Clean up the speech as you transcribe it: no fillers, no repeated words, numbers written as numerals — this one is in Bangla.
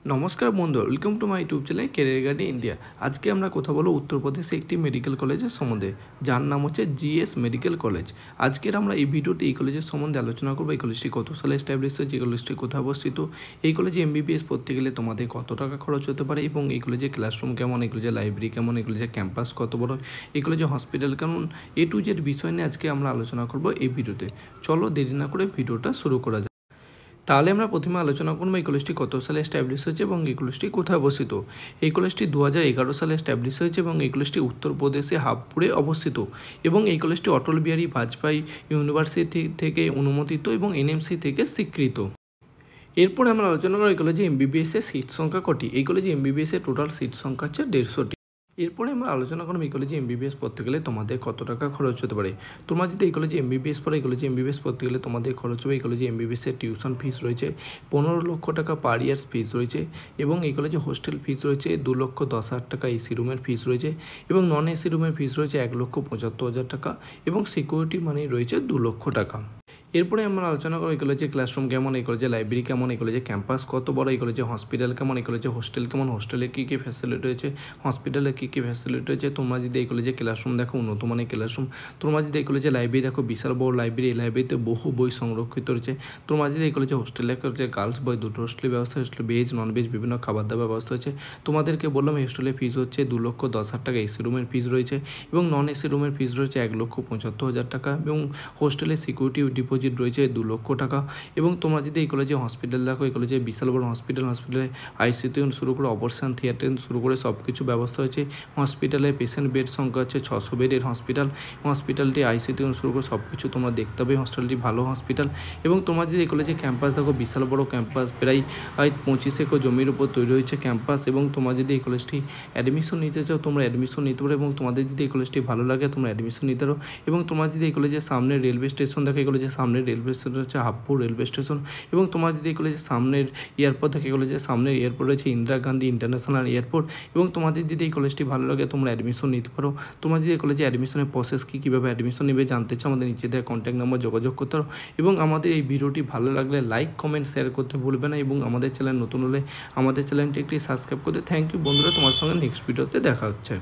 নমস্কার বন্ধু, welcome to my YouTube channel career guide India. আজকে আমরা কথা বলবো উত্তরপ্রদেশে একটি মেডিকেল কলেজের সম্বন্ধে, যার নাম হচ্ছে জিএস মেডিকেল কলেজ। আজকের আমরা এই ভিডিওতে এই কলেজের সম্বন্ধে আলোচনা করবো। এই কলেজটি কত সালে এস্টাবলিশ হয়েছে, এই কলেজটি কোথায় অবস্থিত, এই কলেজে এমবিবিএস পড়তে গেলে তোমাদের কত টাকা খরচ হতে পারে, এবং এই কলেজে ক্লাসরুম কেমন, এই কলেজে লাইব্রেরি কেমন, এই কলেজে ক্যাম্পাস কত বড়, এই কলেজে হসপিটাল কেমন, এ টু জেড বিষয় নিয়ে আজকে আমরা আলোচনা করবো এই ভিডিওতে। চলো দেরি না করে ভিডিওটা শুরু করা যায়। তাহলে আমরা প্রথমে আলোচনা করবো এই কলেজটি কত সালে এস্টাবলিশ হয়েছে এবং এই কলেজটি কোথায় অবস্থিত। এই কলেজটি 2011 সালে এস্টাবলিশ হয়েছে এবং এই কলেজটি উত্তরপ্রদেশে হাবপুরে অবস্থিত, এবং এই কলেজটি অটল বিহারী বাজপেয়ী ইউনিভার্সিটি থেকে অনুমোদিত এবং এনএমসি থেকে স্বীকৃত। এরপরে আমরা আলোচনা করবো এই কলেজে এমবিবিএসের সিট সংখ্যা কটি। এই কলেজে এমবিবিএসের টোটাল সিট সংখ্যা হচ্ছে 150টি। এরপরে আমরা আলোচনা করব এই কলেজে এমবিবিএস পড়তে গেলে তোমাদের কত টাকা খরচ হতে পারে। তোমরা যদি এই কলেজে এমবিবিএস পড়ো, এই কলেজে এমবিবিএস পড়তে গেলে তোমাদের খরচ হবে, এই কলেজে এমবিবিএসের টিউশন ফিস রয়েছে 15 লক্ষ টাকা পার ইয়ার্স ফিস রয়েছে, এবং এই কলেজে হোস্টেল ফিস রয়েছে 2,10,000 টাকা, এসি রুমের ফিস রয়েছে, এবং নন এসি রুমের ফিস রয়েছে 1,75,000 টাকা, এবং সিকিউরিটি মানি রয়েছে 2 লক্ষ টাকা। এরপরে আমরা আলোচনা করব এই কলেজে ক্লাসরুম কেমন, এই কলেজে লাইব্রেরি কেমন, এই কলেজে ক্যাম্পাস কত বড়, এই কলেজে হসপিটাল কেমন, এই কলেজে হোস্টেল কেমন, হোস্টেলে কী কী ফ্যাসিলিটি রয়েছে, হসপিটালে কী কী ফ্যাসিলিটি রয়েছে। তোমরা যদি এই কলেজে ক্লাসরুম দেখো, উন্নত মানের ক্লাসরুম। তোমরা যদি এই কলেজে লাইব্রেরি দেখো, বিশাল বড় লাইব্রেরি, এই লাইব্রেরিতে বহু বই সংরক্ষিত রয়েছে। তোমরা যদি এই কলেজে হোস্টেলে কলেজে গার্লস বয় দুটো হোস্টেলের ব্যবস্থা, হোস্টেল ভেজ নন ভেজ বিভিন্ন খাবার দাবার ব্যবস্থা হয়েছে। তোমাদেরকে বললাম এই হোস্টেলের ফিস হচ্ছে 2,10,000 টাকা, এসি রুমের ফিস রয়েছে, এবং নন এসি রুমের ফিস রয়েছে 1,75,000 টাকা, এবং হোস্টেলের সিকিউরিটি ডিপোজিট রয়েছে 2 লক্ষ টাকা। এবং তোমরা যদি এই কলেজে হসপিটাল দেখো, এই কলেজে বিশাল বড় হসপিটাল, হসপিটালে আইসিইউ থেকে শুরু করে অপারেশন থিয়েটার শুরু করে সব কিছু ব্যবস্থা হয়েছে। হসপিটালে পেশেন্ট বেড সংখ্যা হচ্ছে 600 বেডের হসপিটাল। হসপিটালটি আইসিইউ থেকে শুরু করে সব কিছু তোমরা দেখতে হবে। হসপিটালটি ভালো হসপিটাল। এবং তোমরা যদি এই কলেজে ক্যাম্পাস দেখো, বিশাল বড় ক্যাম্পাস, প্রায় 25 একর জমির উপর তৈরি হয়েছে ক্যাম্পাস। এবং তোমরা যদি এই কলেজটি অ্যাডমিশন নিতে চাও, তোমরা অ্যাডমিশন নিতে পারো, এবং তোমাদের যদি এই কলেজটি ভালো লাগে তোমরা অ্যাডমিশন নিতে পারো। এবং তোমরা যদি এই কলেজের সামনে রেলওয়ে স্টেশন দেখো, এই কলেজের সামনে রেলওয়ে স্টেশন হচ্ছে হাবপুর রেলওয়ে স্টেশন। এবং তোমরা যদি এই কলেজের সামনের এয়ারপোর্ট দেখো, এই কলেজের সামনের এয়ারপোর্ট রয়েছে ইন্দিরা গান্ধী ইন্টারন্যাশনাল এয়ারপোর্ট। এবং তোমাদের যদি এই কলেজটি ভালো লাগে তোমরা অ্যাডমিশন নিতে পারো। তোমরা যদি এই কলেজে অ্যাডমিশনের প্রসেস কীভাবে অ্যাডমিশন নেবে জানতে চাও, আমাদের নিচে দেওয়া কন্ট্যাক্ট নাম্বার যোগাযোগ করতে পারো। এবং আমাদের এই ভিডিওটি ভালো লাগলে লাইক কমেন্ট শেয়ার করতে ভুলবে না, এবং আমাদের চ্যানেল নতুন হলে আমাদের চ্যানেলটি একটি সাবস্ক্রাইব করতে। থ্যাংক ইউ বন্ধুরা, তোমার সঙ্গে নেক্সট ভিডিওতে দেখা হচ্ছে।